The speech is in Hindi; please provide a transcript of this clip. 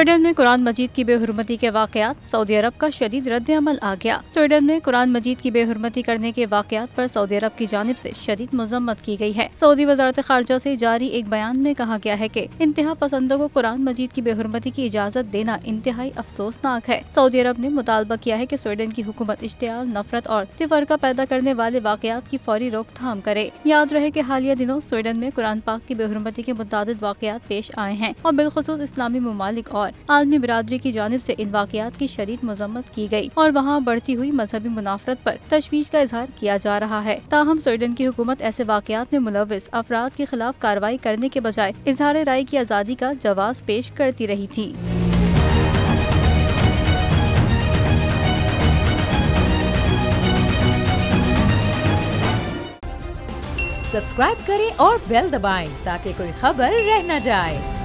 स्वीडन में कुरान मजीद की बेहुरमती के वाकयात, सऊदी अरब का शदीद रद्द-ए-अमल आ गया। स्वीडन में कुरान मजीद की बेहुरमती करने के वाकयात पर सऊदी अरब की जानिब से शदीद मजम्मत की गई है। सऊदी वजारत खारजा से जारी एक बयान में कहा गया है कि इंतहा पसंदों को कुरान मजीद की बेहुरमती की इजाजत देना इंतहाई अफसोसनाक है। सऊदी अरब ने मुतालबा किया है कि स्वीडन की हुकूमत इश्तियाल, नफरत और तफरका पैदा करने वाले वाकयात की फौरी रोकथाम करे। याद रहे कि हालिया दिनों स्वीडन में कुरान पाक की बेहुरमती के मुतादिद वाकयात पेश आए हैं और बिलखुसूस इस्लामी ममालिक और आलमी बिरादरी की जानिब से इन वाकयात की शदीद मजम्मत की गई और वहाँ बढ़ती हुई मजहबी मुनाफरत पर तशवीश का इजहार किया जा रहा है। ताहम स्वीडन की हुकूमत ऐसे वाकयात में मुलव्विस अफराद के खिलाफ कार्रवाई करने के बजाय इजहार राय की आज़ादी का जवाब पेश करती रही थी। सब्सक्राइब करें और बेल दबाएं ताकि कोई खबर रह न जाए।